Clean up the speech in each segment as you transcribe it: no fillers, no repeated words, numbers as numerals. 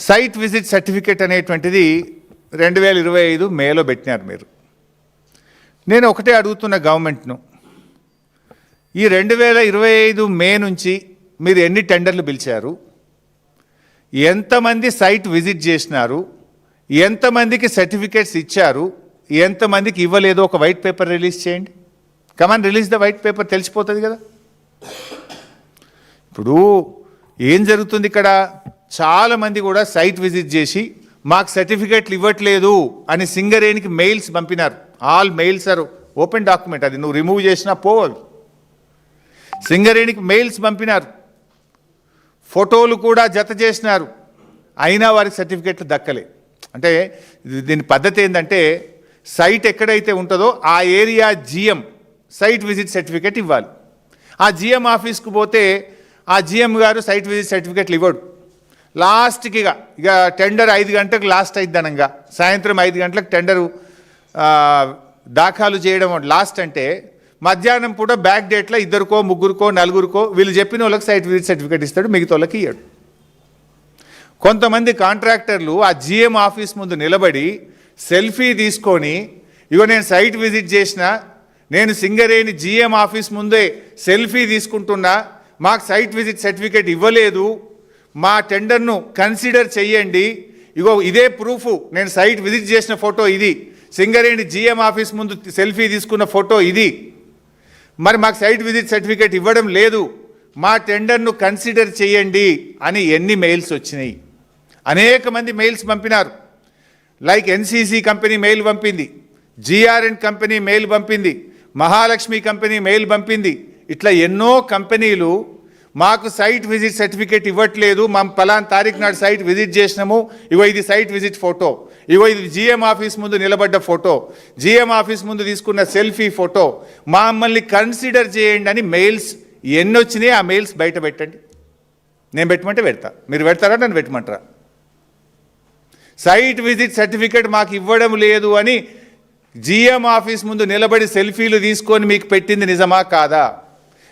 Site visit certificate అనేటువంటిది 2025 మేలో పెట్టినారు మీరు. నేను ఒకటే అడుగుతున్న గవర్నమెంట్ను, ఈ 2025 మే నుంచి మీరు ఎన్ని టెండర్లు పిలిచారు, ఎంతమంది సైట్ విజిట్ చేసినారు, ఎంతమందికి సర్టిఫికేట్స్ ఇచ్చారు, ఎంతమందికి ఇవ్వలేదో ఒక వైట్ పేపర్ రిలీజ్ చేయండి. కమాన్, రిలీజ్ ద వైట్ పేపర్, తెలిసిపోతుంది కదా. ఇప్పుడు ఏం జరుగుతుంది ఇక్కడ, చాలామంది కూడా సైట్ విజిట్ చేసి మాకు సర్టిఫికేట్లు ఇవ్వట్లేదు అని సింగరేణికి మెయిల్స్ పంపినారు. All mails are open document, అది నువ్వు రిమూవ్ చేసినా పోవాలి. సింగరేణికి మెయిల్స్ పంపినారు, ఫోటోలు కూడా జత చేసినారు, అయినా వారికి సర్టిఫికేట్లు దక్కలే. అంటే దీని పద్ధతి ఏంటంటే, సైట్ ఎక్కడైతే ఉంటుందో ఆ area GM site visit certificate ఇవ్వాలి. ఆ జిఎం ఆఫీస్కు పోతే ఆ జిఎం గారు సైట్ విజిట్ సర్టిఫికేట్లు ఇవ్వడు. లాస్ట్కి ఇక టెండర్ 5 గంటలకు లాస్ట్ అయిద్దనంగా, సాయంత్రం 5 గంటలకు టెండరు దాఖలు చేయడం లాస్ట్ అంటే, మధ్యాహ్నం పూట బ్యాక్ డేట్లో 2కో 3కో 4కో వీళ్ళు చెప్పిన వాళ్ళకి సైట్ విజిట్ సర్టిఫికేట్ ఇస్తాడు, మిగతా వాళ్ళకి ఇవ్వడు. కొంతమంది కాంట్రాక్టర్లు ఆ జిఎం ఆఫీస్ ముందు నిలబడి సెల్ఫీ తీసుకొని, ఇగో నేను సైట్ విజిట్ చేసిన, నేను సింగరేణి జిఎం ఆఫీస్ ముందే సెల్ఫీ తీసుకుంటున్నా, మాకు సైట్ విజిట్ సర్టిఫికేట్ ఇవ్వలేదు, మా టెండర్ను కన్సిడర్ చెయ్యండి, ఇగో ఇదే ప్రూఫ్, నేను సైట్ విజిట్ చేసిన ఫోటో ఇది, సింగరేణి జిఎం ఆఫీస్ ముందు సెల్ఫీ తీసుకున్న ఫోటో ఇది, మరి మాకు సైట్ విజిట్ సర్టిఫికేట్ ఇవ్వడం లేదు, మా టెండర్ను కన్సిడర్ చేయండి అని ఎన్ని మెయిల్స్ వచ్చినాయి. అనేక మంది మెయిల్స్ పంపినారు. లైక్ ఎన్సీసీ కంపెనీ మెయిల్ పంపింది, జిఆర్ఎన్ కంపెనీ మెయిల్ పంపింది, మహాలక్ష్మి కంపెనీ మెయిల్ పంపింది. ఇట్లా ఎన్నో కంపెనీలు మాకు సైట్ విజిట్ సర్టిఫికేట్ ఇవ్వట్లేదు, మేము పలానా తారీఖు నాడు సైట్ విజిట్ చేసినాము, ఇగో ఇది సైట్ విజిట్ ఫోటో, ఇగో ఇది జిఎం ఆఫీస్ ముందు నిలబడ్డ ఫోటో, జిఎం ఆఫీస్ ముందు తీసుకున్న సెల్ఫీ ఫోటో, మమ్మల్ని కన్సిడర్ చేయండి అని మెయిల్స్ ఎన్ని వచ్చినాయి. ఆ మెయిల్స్ బయట పెట్టండి. నేను పెట్టమంటే పెడతా, మీరు పెడతారా నన్ను పెట్టమంటారా? సైట్ విజిట్ సర్టిఫికేట్ మాకు ఇవ్వడం లేదు అని జిఎం ఆఫీస్ ముందు నిలబడి సెల్ఫీలు తీసుకొని మీకు పెట్టింది నిజమా కాదా?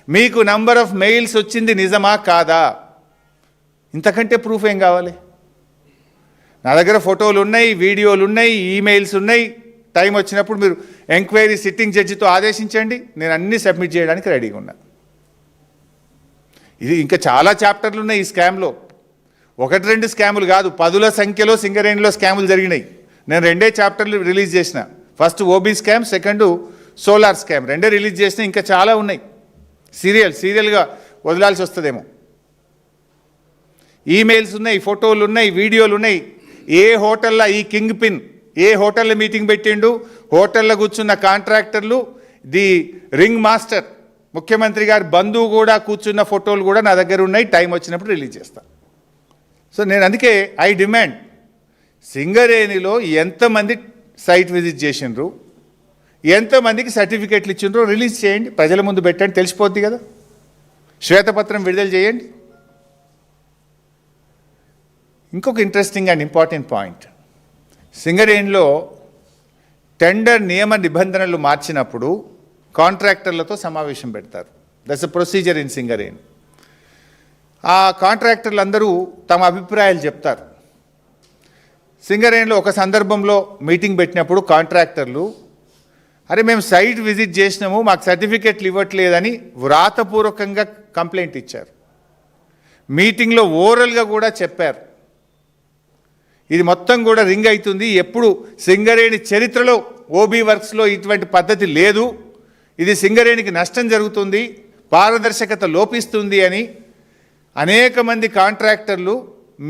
మీకు నంబర్ ఆఫ్ మెయిల్స్ వచ్చింది నిజమా కాదా? ఇంతకంటే ప్రూఫ్ ఏం కావాలి? నా దగ్గర ఫోటోలు ఉన్నాయి, వీడియోలు ఉన్నాయి, ఈమెయిల్స్ ఉన్నాయి. టైం వచ్చినప్పుడు మీరు ఎంక్వైరీ సిట్టింగ్ జడ్జితో ఆదేశించండి, నేను అన్నీ సబ్మిట్ చేయడానికి రెడీగా ఉన్నా. ఇది ఇంకా చాలా చాప్టర్లు ఉన్నాయి ఈ స్కామ్లో. 1-2 స్కాములు కాదు, 10ల సంఖ్యలో సింగరేణిలో స్కాములు జరిగినాయి. నేను 2 చాప్టర్లు రిలీజ్ చేసిన. First OB scam, second solar scam, 2 release చేసిన. ఇంకా చాలా ఉన్నాయి. సీరియల్గా వదలాల్సి వస్తుందేమో. ఈమెయిల్స్ ఉన్నాయి, ఫోటోలు ఉన్నాయి, వీడియోలు ఉన్నాయి. ఏ హోటల్లో ఈ కింగ్ పిన్ ఏ హోటల్లో మీటింగ్ పెట్టిండు, హోటల్లో కూర్చున్న కాంట్రాక్టర్లు, ది రింగ్ మాస్టర్, ముఖ్యమంత్రి గారి బంధువు కూడా కూర్చున్న ఫోటోలు కూడా నా దగ్గర ఉన్నాయి. టైం వచ్చినప్పుడు రిలీజ్ చేస్తాను. సో నేను అందుకే ఐ డిమాండ్, సింగరేణిలో ఎంతమంది సైట్ విజిట్ చేసిండ్రు, ఎంతమందికి సర్టిఫికేట్లు ఇచ్చిండ్రో రిలీజ్ చేయండి, ప్రజల ముందు పెట్టండి, తెలిసిపోద్ది కదా. శ్వేతపత్రం విడుదల చేయండి. ఇంకొక ఇంట్రెస్టింగ్ అండ్ ఇంపార్టెంట్ పాయింట్, సింగరేణిలో టెండర్ నియమ నిబంధనలు మార్చినప్పుడు కాంట్రాక్టర్లతో సమావేశం పెడతారు. That's a procedure in Singareni. ఆ కాంట్రాక్టర్లు అందరూ తమ అభిప్రాయాలు చెప్తారు. సింగరేణిలో ఒక సందర్భంలో మీటింగ్ పెట్టినప్పుడు కాంట్రాక్టర్లు, అరే మేము సైట్ విజిట్ చేసినాము, మాకు సర్టిఫికెట్లు ఇవ్వట్లేదని వ్రాతపూర్వకంగా కంప్లైంట్ ఇచ్చారు. మీటింగ్లో ఓరల్గా కూడా చెప్పారు. ఇది మొత్తం కూడా రింగ్ అవుతుంది. ఎప్పుడు సింగరేణి చరిత్రలో ఓబీ వర్క్స్లో ఇటువంటి పద్ధతి లేదు, ఇది సింగరేణికి నష్టం జరుగుతుంది, పారదర్శకత లోపిస్తుంది అని అనేక మంది కాంట్రాక్టర్లు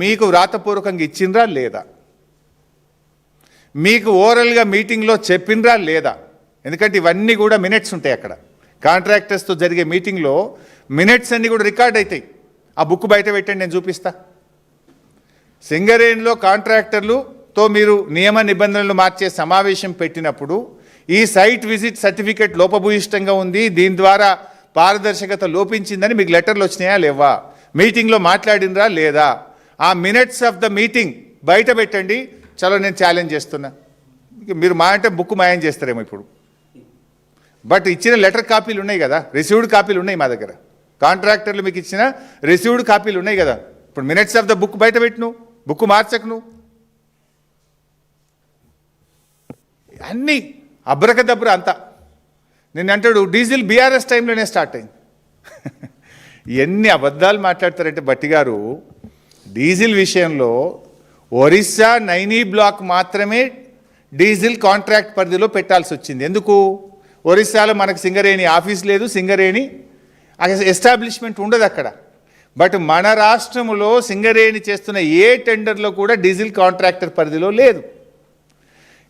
మీకు వ్రాతపూర్వకంగా ఇచ్చిండ్రా లేదా? మీకు ఓరల్గా మీటింగ్లో చెప్పిండ్రా లేదా? ఎందుకంటే ఇవన్నీ కూడా మినిట్స్ ఉంటాయి అక్కడ. కాంట్రాక్టర్స్తో జరిగే మీటింగ్లో మినిట్స్ అన్నీ కూడా రికార్డ్ అవుతాయి. ఆ బుక్ బయట పెట్టండి, నేను చూపిస్తా. సింగరేణిలో కాంట్రాక్టర్లుతో మీరు నియమ నిబంధనలు మార్చే సమావేశం పెట్టినప్పుడు ఈ సైట్ విజిట్ సర్టిఫికేట్ లోపభూయిష్టంగా ఉంది, దీని ద్వారా పారదర్శకత లోపించిందని మీకు లెటర్లు వచ్చినాయా లేవా? మీటింగ్లో మాట్లాడినరా లేదా? ఆ మినిట్స్ ఆఫ్ ద మీటింగ్ బయట పెట్టండి. చలో నేను ఛాలెంజ్ చేస్తున్నా. మీరు మా అంటే బుక్ మాయం చేస్తారేమో ఇప్పుడు. బట్ ఇచ్చిన లెటర్ కాపీలు ఉన్నాయి కదా, రిసీవ్డ్ కాపీలు ఉన్నాయి మా దగ్గర. కాంట్రాక్టర్లు మీకు ఇచ్చిన రిసీవ్డ్ కాపీలు ఉన్నాయి కదా. ఇప్పుడు మినిట్స్ ఆఫ్ ద బుక్ బయట పెట్టు. బుక్ మార్చకు నువ్వు. అన్నీ అబ్రకదబ్ర అంతా. నేను అంటాడు డీజిల్ బీఆర్ఎస్ టైంలోనే స్టార్ట్ అయింది. ఎన్ని అబద్ధాలు మాట్లాడతారంటే భట్టి గారు, డీజిల్ విషయంలో ఒరిస్సా నైనీ బ్లాక్ మాత్రమే డీజిల్ కాంట్రాక్ట్ పరిధిలో పెట్టాల్సి వచ్చింది. ఎందుకు? ఒరిస్సాలో మనకు సింగరేణి ఆఫీస్ లేదు, సింగరేణి ఎస్టాబ్లిష్మెంట్ ఉండదు అక్కడ. బట్ మన రాష్ట్రంలో సింగరేణి చేస్తున్న ఏ టెండర్లో కూడా డీజిల్ కాంట్రాక్టర్ పరిధిలో లేదు.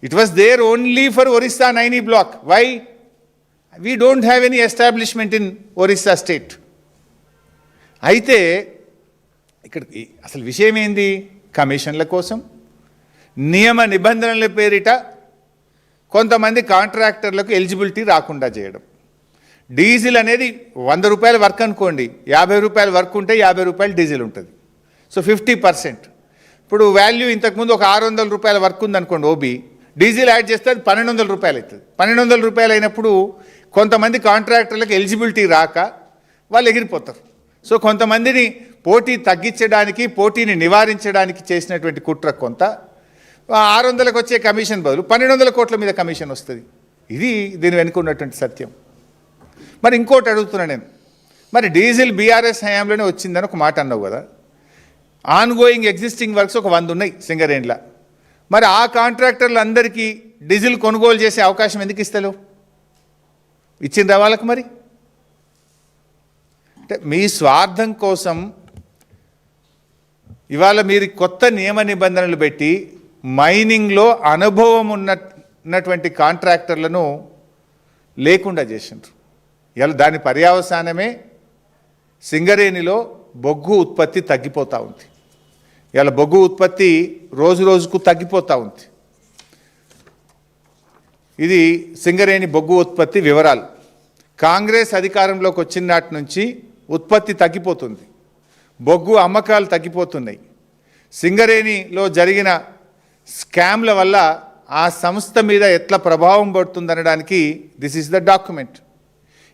It was there only for Orissa Naini block. Why? We don't have any establishment in Orissa state. అయితే ఇక్కడ అసలు విషయం ఏంది? కమిషన్ల కోసం, నియమ నిబంధనల పేరిట కొంతమంది కాంట్రాక్టర్లకు ఎలిజిబిలిటీ రాకుండా చేయడం. డీజిల్ అనేది 100 రూపాయల వర్క్ అనుకోండి, 50 రూపాయల వర్క్ ఉంటే 50 రూపాయలు డీజిల్ ఉంటుంది. సో 50%. ఇప్పుడు వాల్యూ ఇంతకుముందు ఒక 600 రూపాయల వర్క్ ఉందనుకోండి ఓబీ, డీజిల్ యాడ్ చేస్తే అది 1200 రూపాయలు అవుతుంది. 1200 రూపాయలు అయినప్పుడు కొంతమంది కాంట్రాక్టర్లకు ఎలిజిబిలిటీ రాక వాళ్ళు ఎగిరిపోతారు. సో కొంతమందిని పోటీ తగ్గించడానికి, పోటీని నివారించడానికి చేసినటువంటి కుట్ర కొంత. 600లకు వచ్చే కమిషన్ బదులు 1200 కోట్ల మీద కమిషన్ వస్తుంది. ఇది దీని వెనుక ఉన్నటువంటి సత్యం. మరి ఇంకోటి అడుగుతున్నా నేను, మరి డీజిల్ బీఆర్ఎస్ హయాంలోనే వచ్చిందని ఒక మాట అన్నావు కదా. ఆన్ గోయింగ్ ఎగ్జిస్టింగ్ వర్క్స్ ఒక 100 ఉన్నాయి సింగరేణిలో. మరి ఆ కాంట్రాక్టర్లు అందరికీ డీజిల్ కొనుగోలు చేసే అవకాశం ఎందుకు ఇస్తలేవు? ఇచ్చిండ్రా వాళ్ళకు? మరి అంటే మీ స్వార్థం కోసం ఇవాళ మీరు కొత్త నియమ నిబంధనలు పెట్టి మైనింగ్లో అనుభవం ఉన్నటువంటి కాంట్రాక్టర్లను లేకుండా చేసిండ్రు. ఇలా దాని పర్యవసానమే సింగరేణిలో బొగ్గు ఉత్పత్తి తగ్గిపోతూ ఉంది. ఇలా బొగ్గు ఉత్పత్తి రోజు రోజుకు తగ్గిపోతూ ఉంది. ఇది సింగరేణి బొగ్గు ఉత్పత్తి వివరాలు. కాంగ్రెస్ అధికారంలోకి వచ్చిన నాటి నుంచి ఉత్పత్తి తగ్గిపోతుంది, బొగ్గు అమ్మకాలు తగ్గిపోతున్నాయి. సింగరేణిలో జరిగిన స్కామ్ల వల్ల ఆ సంస్థ మీద ఎట్లా ప్రభావం పడుతుందనడానికి దిస్ ఈజ్ ద డాక్యుమెంట్.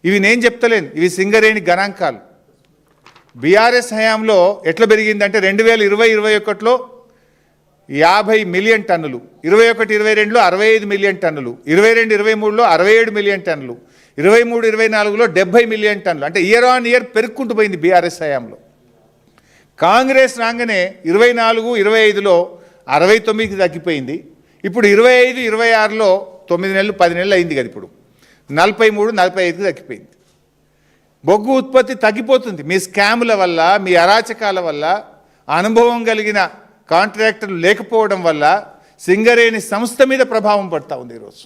ఇవి నేను చెప్తలేను, ఇవి సింగరేణి గణాంకాలు. బీఆర్ఎస్ హయాంలో ఎట్లా పెరిగిందంటే 2020-21లో 50 మిలియన్ టన్నులు, 21-22లో 65 మిలియన్ టన్నులు, 22-23లో 67 మిలియన్ టన్నులు, 23-24లో 70 మిలియన్ టన్నులు. అంటే ఇయర్ ఆన్ ఇయర్ పెరుక్కుంటూ పోయింది బీఆర్ఎస్ హయాంలో. కాంగ్రెస్ రాగానే 24-25లో 69కి తగ్గిపోయింది. ఇప్పుడు 25-26లో 9 నెలలు 10 నెలలు అయింది కదా, ఇప్పుడు 43-45కి తగ్గిపోయింది. బొగ్గు ఉత్పత్తి తగ్గిపోతుంది మీ స్కాముల వల్ల, మీ అరాచకాల వల్ల, అనుభవం కలిగిన కాంట్రాక్టర్లు లేకపోవడం వల్ల సింగరేణి సంస్థ మీద ప్రభావం పడతా ఉంది ఈరోజు.